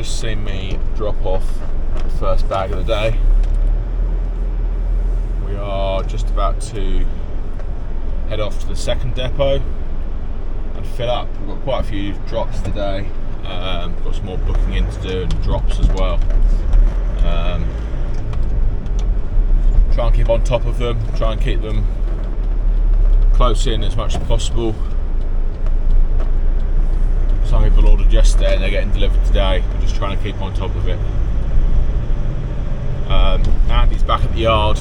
Seen me drop off the first bag of the day. We are just about to head off to the second depot and fill up. We've got quite a few drops today. Got some more booking in to do and drops as well. Try and keep on top of them, try and keep them close in as much as possible. Some people ordered yesterday and they're getting delivered today. We're just trying to keep on top of it. Andy's back at the yard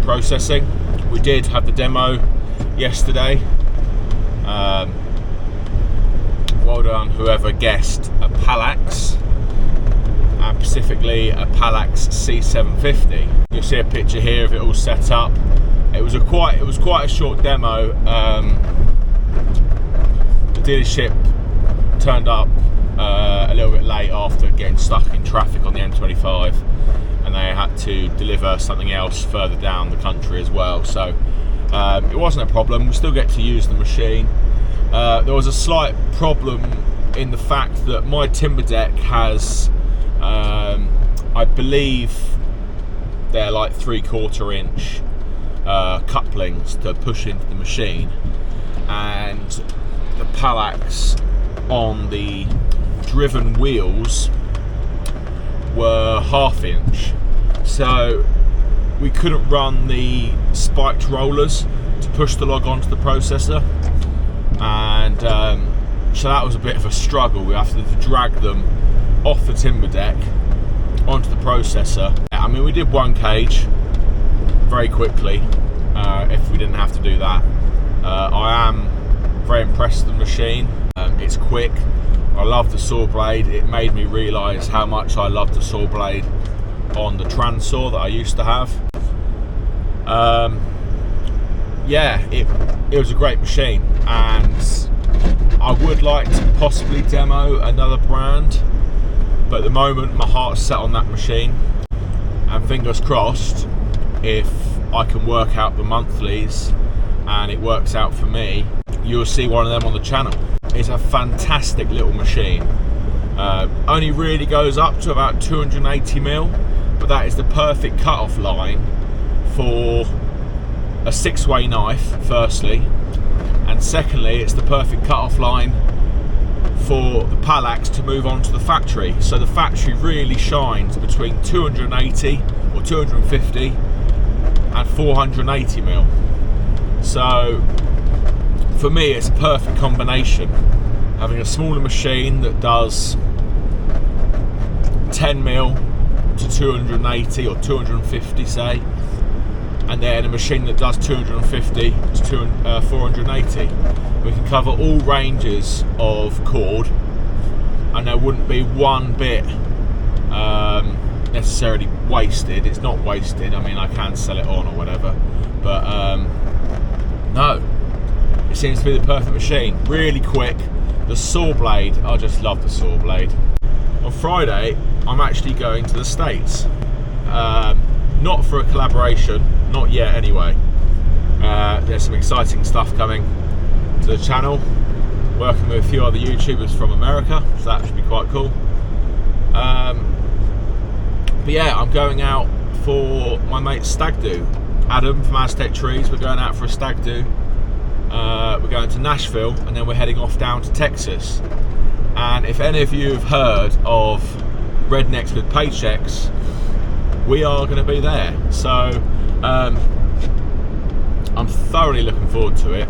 processing. We did have the demo yesterday. Well done whoever guessed a Palax, and specifically a Palax C750. You'll see a picture here of it all set up. It was quite a short demo. The dealership turned up a little bit late after getting stuck in traffic on the M25, and they had to deliver something else further down the country as well, so it wasn't a problem. We still get to use the machine. There was a slight problem in the fact that my timber deck has I believe they're like 3/4 inch couplings to push into the machine, and the Palax on the driven wheels were 1/2 inch, so we couldn't run the spiked rollers to push the log onto the processor, and so that was a bit of a struggle. We have to drag them off the timber deck onto the processor. I mean, we did one cage very quickly if we didn't have to do that. I am very impressed with the machine. It's quick. I love the saw blade. It made me realise how much I love the saw blade on the Transsaw that I used to have. Yeah, it was a great machine, and I would like to possibly demo another brand, but at the moment my heart's set on that machine, and fingers crossed, if I can work out the monthlies and it works out for me, you'll see one of them on the channel. It's a fantastic little machine. Only really goes up to about 280mm, but that is the perfect cut-off line for a 6-way knife, firstly, and secondly, it's the perfect cut-off line for the Palax to move on to the factory. So the factory really shines between 280 or 250 and 480mm. So for me, it's a perfect combination, having a smaller machine that does 10mm to 280 or 250, say, and then a machine that does 250 to 480. We can cover all ranges of cord, and there wouldn't be one bit necessarily wasted. It's not wasted. I mean, I can sell it on or whatever, but no. It seems to be the perfect machine. Really quick. The saw blade, I just love the saw blade. On Friday, I'm actually going to the States. Not for a collaboration, not yet anyway. There's some exciting stuff coming to the channel. Working with a few other YouTubers from America, so that should be quite cool. But yeah, I'm going out for my mate's stag do. Adam from Aztec Trees, we're going out for a stag do. We're going to Nashville, and then we're heading off down to Texas. And if any of you have heard of Rednecks with Paychecks, we are going to be there. So I'm thoroughly looking forward to it.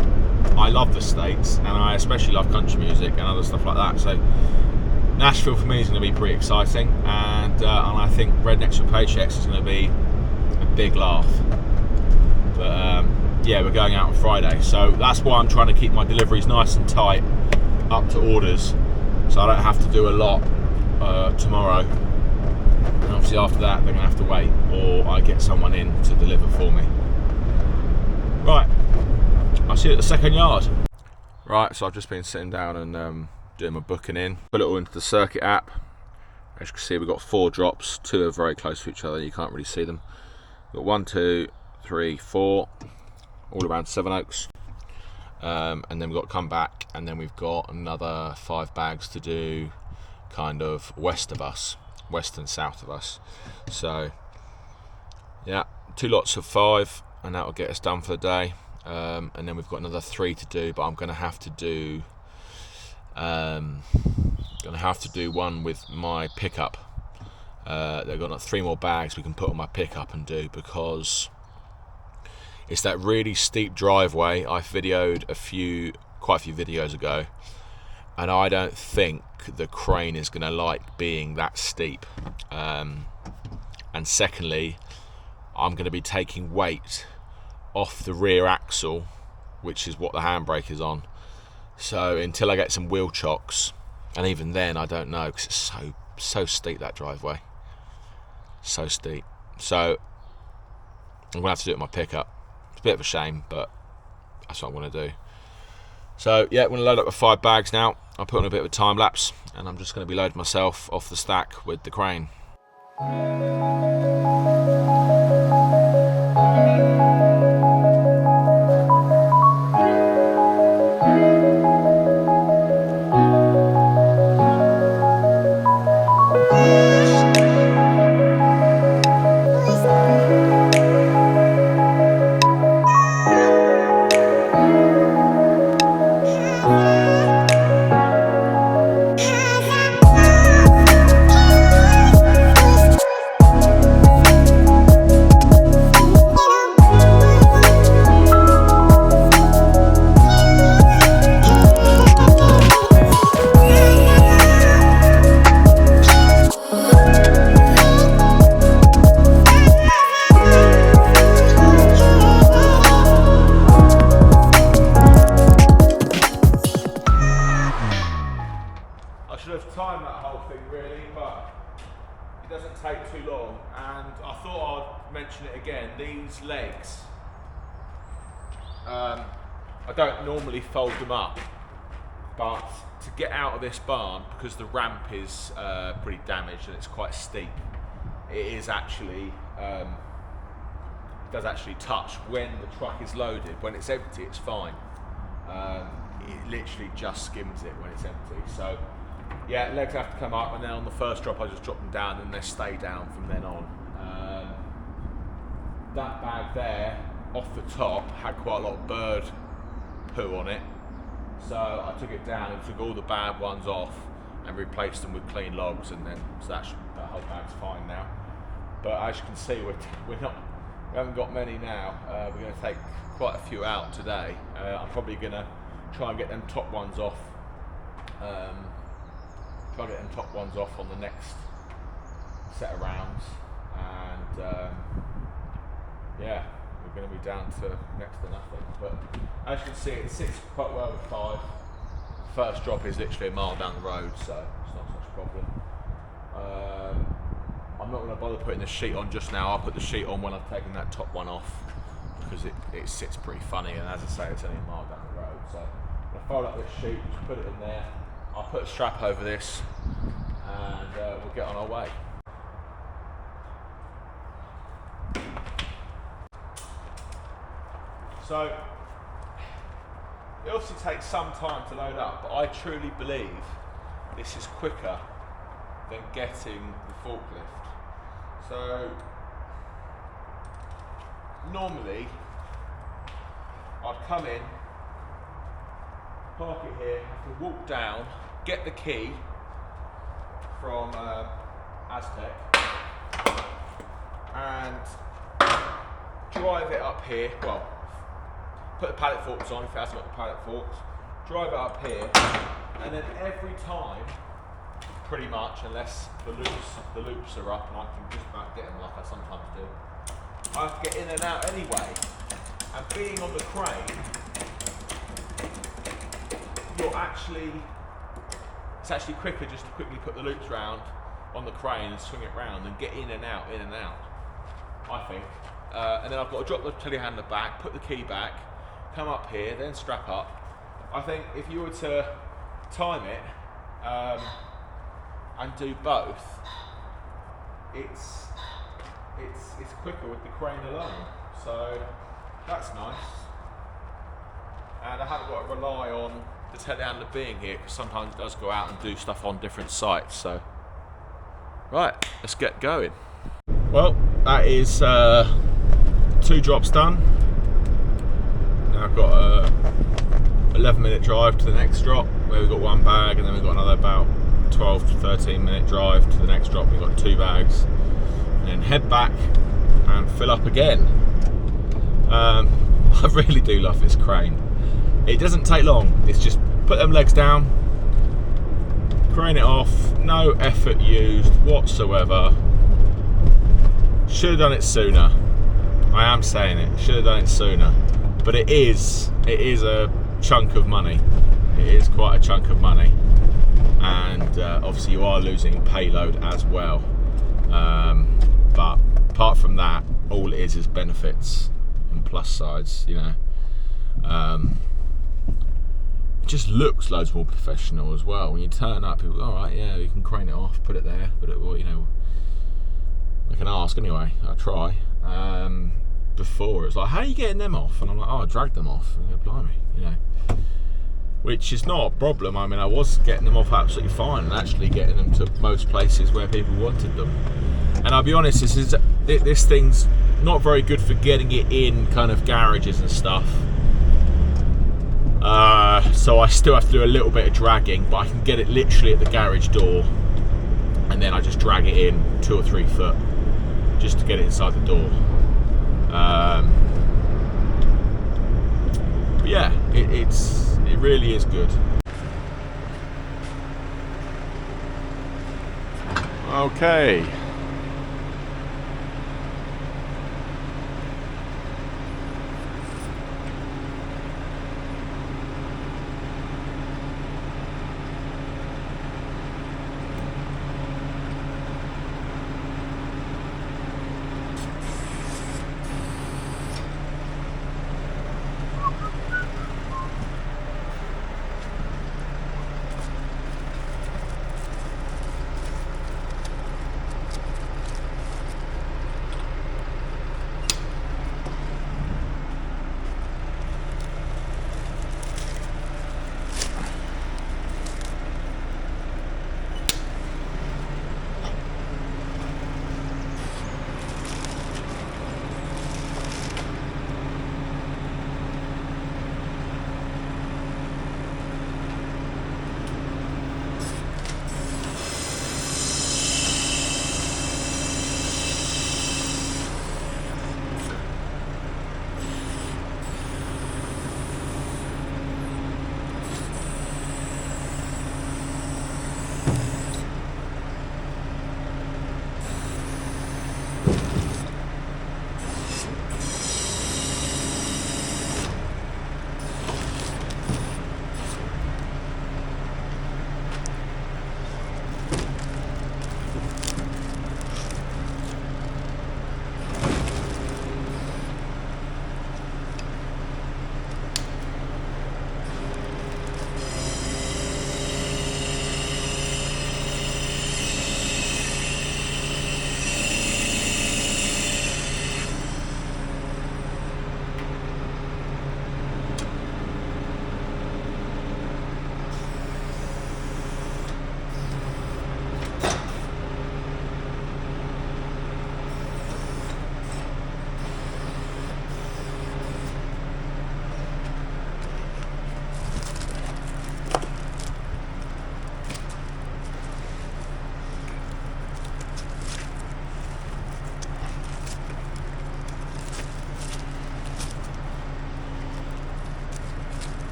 I love the States, and I especially love country music and other stuff like that. So Nashville for me is going to be pretty exciting, and I think Rednecks for Paychecks is going to be a big laugh. But yeah, we're going out on Friday, so that's why I'm trying to keep my deliveries nice and tight up to orders, so I don't have to do a lot tomorrow. And obviously after that they're going to have to wait, or I get someone in to deliver for me. Right, I'll see you at the second yard. Right, so I've just been sitting down and doing my booking in. Put it all into the circuit app. As you can see, we've got 4 drops. 2 are very close to each other, you can't really see them. We've got 1, 2, 3, 4, all around Sevenoaks. And then we've got to come back, and then we've got another 5 bags to do kind of west of us, west and south of us. So yeah, 2 lots of 5, and that will get us done for the day. And then we've got another 3 to do, but I'm going to have to do one with my pickup. They've got like 3 more bags we can put on my pickup and do, because it's that really steep driveway I videoed quite a few videos ago, and I don't think the crane is going to like being that steep. And secondly, I'm going to be taking weight off the rear axle, which is what the handbrake is on. So until I get some wheel chocks, and even then I don't know, because it's so steep, that driveway, so steep. So I'm gonna have to do it with my pickup. It's a bit of a shame, but that's what I want to do. So yeah, I'm gonna load up with 5 bags now. I'll put on a bit of a time lapse, and I'm just going to be loading myself off the stack with the crane. Time that whole thing really, but it doesn't take too long. And I thought I'd mention it again, these legs, I don't normally fold them up, but to get out of this barn, because the ramp is pretty damaged and it's quite steep, it is actually does actually touch when the truck is loaded. When it's empty, it's fine. It literally just skims it when it's empty. So yeah, legs have to come up, and then on the first drop I just drop them down, and they stay down from then on. That bag there, off the top, had quite a lot of bird poo on it, so I took it down and took all the bad ones off and replaced them with clean logs, and then so that whole bag's fine now. But as you can see, we haven't got many now. We're going to take quite a few out today. I'm probably going to try and get them top ones off. Try to get them top ones off on the next set of rounds, and yeah, we're going to be down to next to nothing. But as you can see, it sits quite well with 5. First drop is literally a mile down the road, so it's not such a problem. I'm not going to bother putting the sheet on just now. I'll put the sheet on when I've taken that top one off, because it sits pretty funny, and as I say, it's only a mile down the road. So I'm going to fold up this sheet, just put it in there. I'll put a strap over this, and we'll get on our way. So it obviously takes some time to load up, but I truly believe this is quicker than getting the forklift. So normally I'd come in, park it here, have to walk down, get the key from Aztec, and drive it up here. Well, put the pallet forks on if it hasn't got the pallet forks, drive it up here, and then every time pretty much, unless the loops are up and I can just about get them like I sometimes do. I have to get in and out anyway. And being on the crane, it's actually quicker just to quickly put the loops round on the crane and swing it round and get in and out, I think. And then I've got to drop the telehandler back, put the key back, come up here, then strap up. I think if you were to time it and do both, it's quicker with the crane alone. So that's nice. And I haven't got to rely on the telehandler being here, because sometimes it does go out and do stuff on different sites. So right, let's get going. Well, that is 2 drops done. Now I've got a 11-minute drive to the next drop, where we've got 1 bag, and then we've got another about 12 to 13-minute drive to the next drop. We've got 2 bags, and then head back and fill up again. I really do love this crane. It doesn't take long. It's just put them legs down, crane it off, no effort used whatsoever. Should have done it sooner. I am saying it, should have done it sooner. But it is a chunk of money. It is quite a chunk of money. And obviously you are losing payload as well. But apart from that, all it is benefits and plus sides, you know. It just looks loads more professional as well. When you turn up, people go, all right, yeah, you can crane it off, put it there, well, you know, I can ask anyway, I'll try. Before, it was like, how are you getting them off? And I'm like, oh, I dragged them off. And they go, blimey, you know. Which is not a problem. I mean, I was getting them off absolutely fine and actually getting them to most places where people wanted them. And I'll be honest, this thing's not very good for getting it in kind of garages and stuff. So I still have to do a little bit of dragging, but I can get it literally at the garage door, and then I just drag it in 2 or 3 foot just to get it inside the door. But yeah, it really is good. Okay.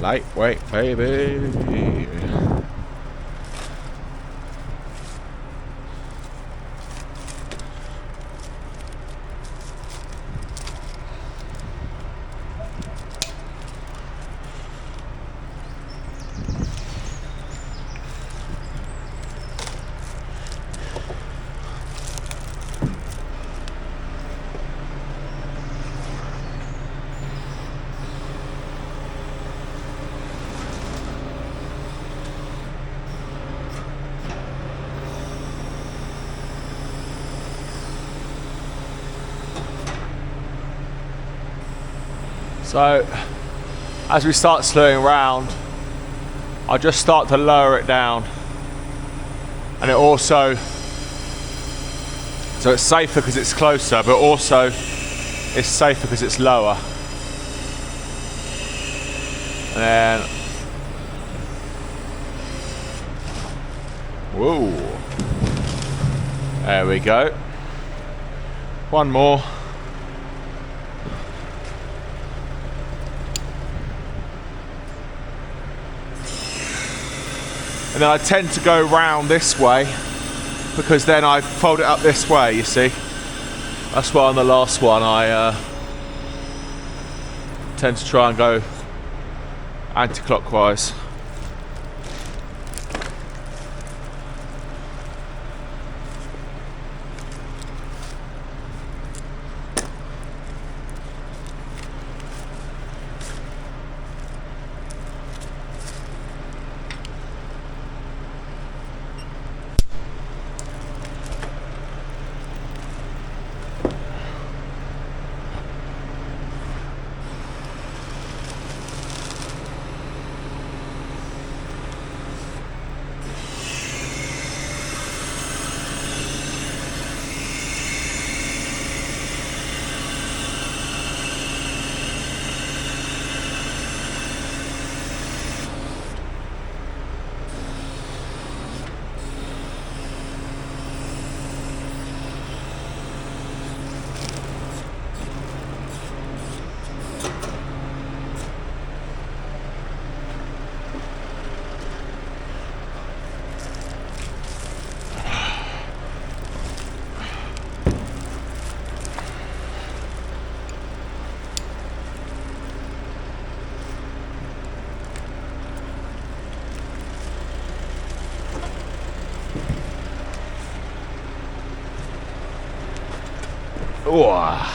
Lightweight, baby. So, as we start slowing around, I just start to lower it down. And it also, so it's safer because it's closer, but also it's safer because it's lower. And then, whoa, there we go. One more. And then I tend to go round this way because then I fold it up this way, you see. That's why on the last one I tend to try and go anti-clockwise. Oh.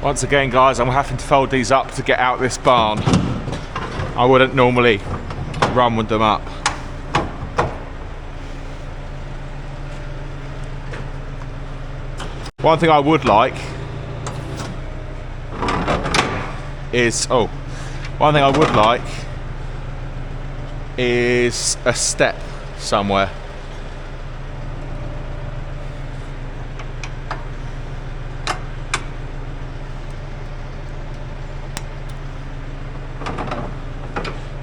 Once again, guys, I'm having to fold these up to get out this barn. I wouldn't normally run with them up. One thing I would like is, a step somewhere.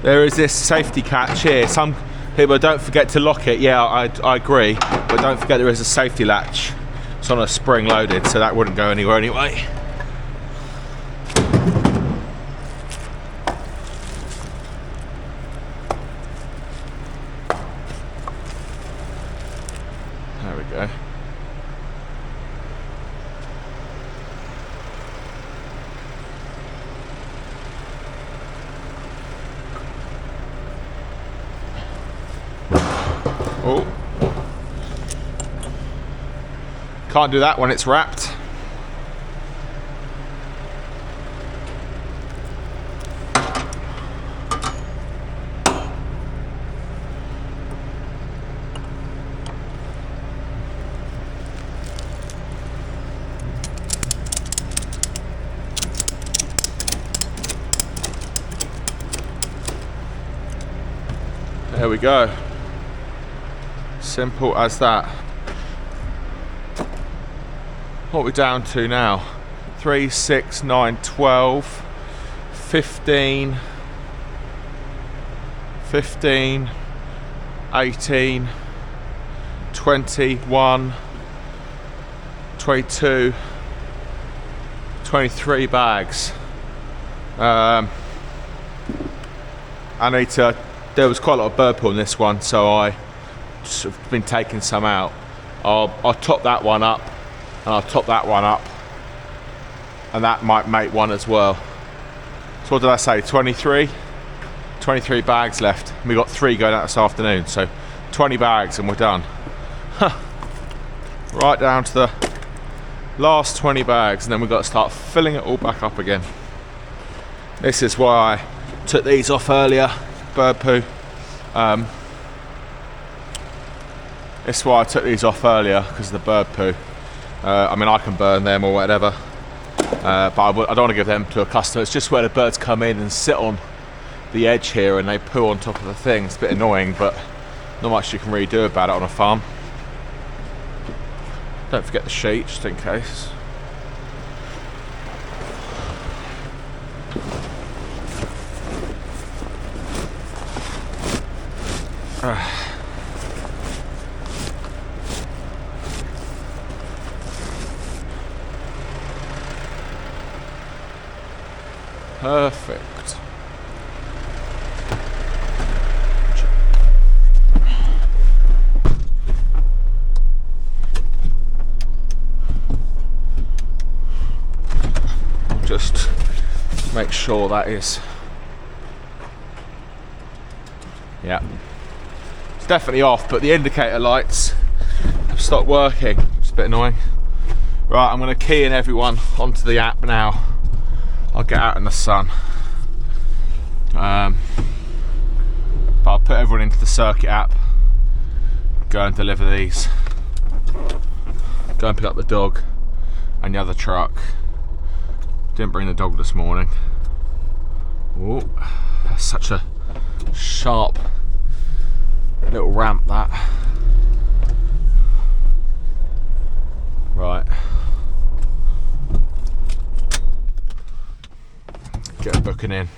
There is this safety catch here. Some people don't forget to lock it. Yeah, I agree, but don't forget there is a safety latch. It's on a spring loaded, so that wouldn't go anywhere anyway. There we go. Oh. Can't do that when it's wrapped. There we go. Simple as that. What are we down to now? 3, 6, 9, 12, 15, 15, 18, 21, 22, 23 bags. There was quite a lot of bird poo in this one, so I've been taking some out. I'll top that one up, and I'll top that one up, and that might make one as well. So what did I say, 23? 23 bags left. We got 3 going out this afternoon, so 20 bags and we're done. Right down to the last 20 bags, and then we've got to start filling it all back up again. This is why I took these off earlier, bird poo. This is why I took these off earlier, because of the bird poo. I mean, I can burn them or whatever, but I don't want to give them to a customer. It's just where the birds come in and sit on the edge here and they poo on top of the thing. It's a bit annoying, but not much you can really do about it on a farm. Don't forget the sheet, just in case. Perfect. I'll just make sure that is. Yeah. It's definitely off, but the indicator lights have stopped working. It's a bit annoying. Right, I'm going to key in everyone onto the app now. I'll get out in the sun, but I'll put everyone into the circuit app, go and deliver these, go and pick up the dog and the other truck. Didn't bring the dog this morning. Oh, that's such a sharp little ramp, that. Right. Get a booking in.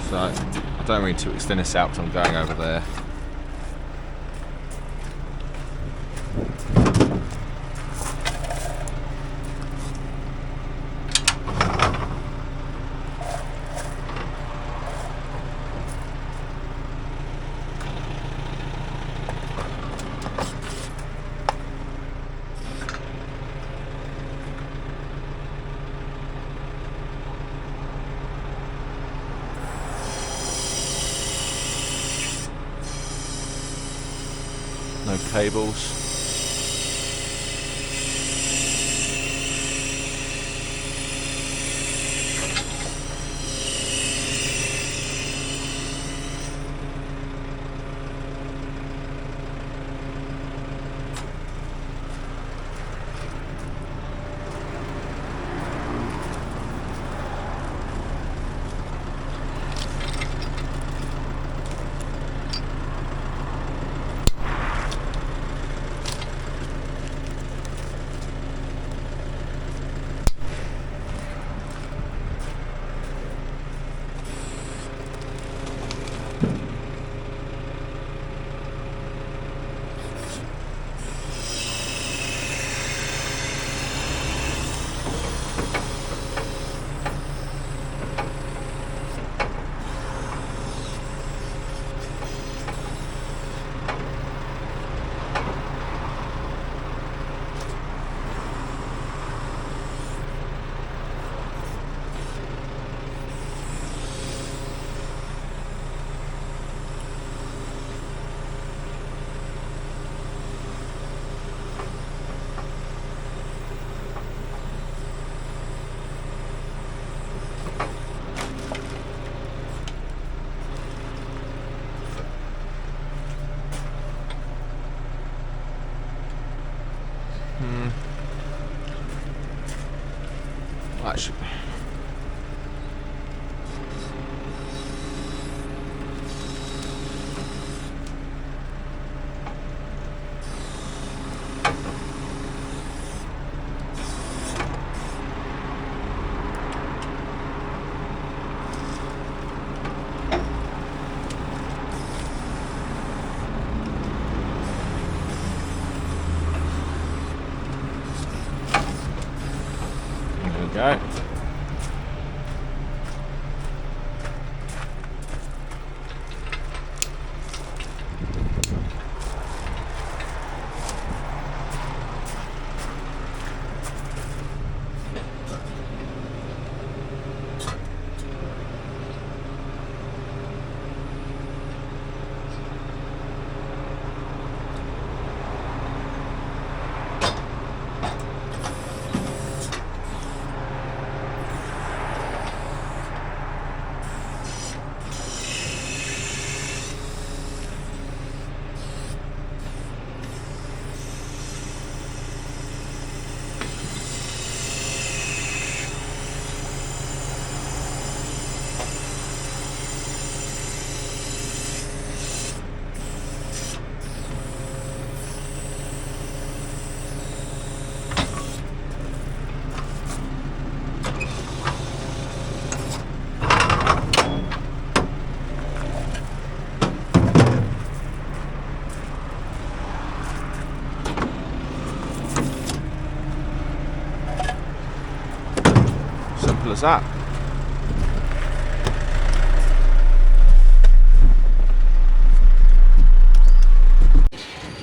So I don't mean to extend this out because I'm going over there. No cables. That should... There we go. Simple as that.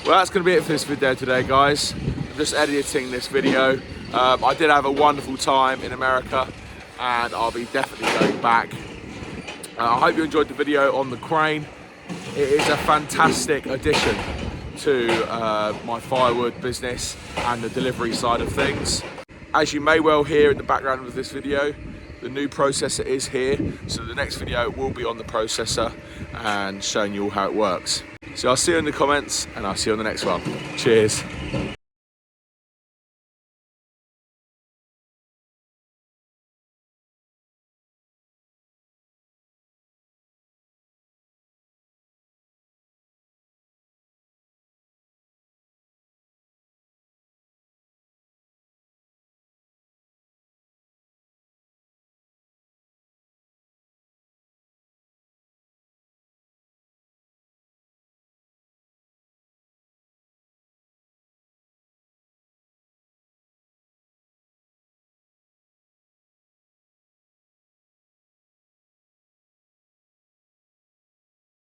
Well, that's going to be it for this video today, guys. I'm just editing this video. I did have a wonderful time in America, and I'll be definitely going back. I hope you enjoyed the video on the crane. It is a fantastic addition to my firewood business and the delivery side of things. As you may well hear in the background of this video, the new processor is here, so the next video will be on the processor and showing you all how it works. So I'll see you in the comments, and I'll see you on the next one. Cheers.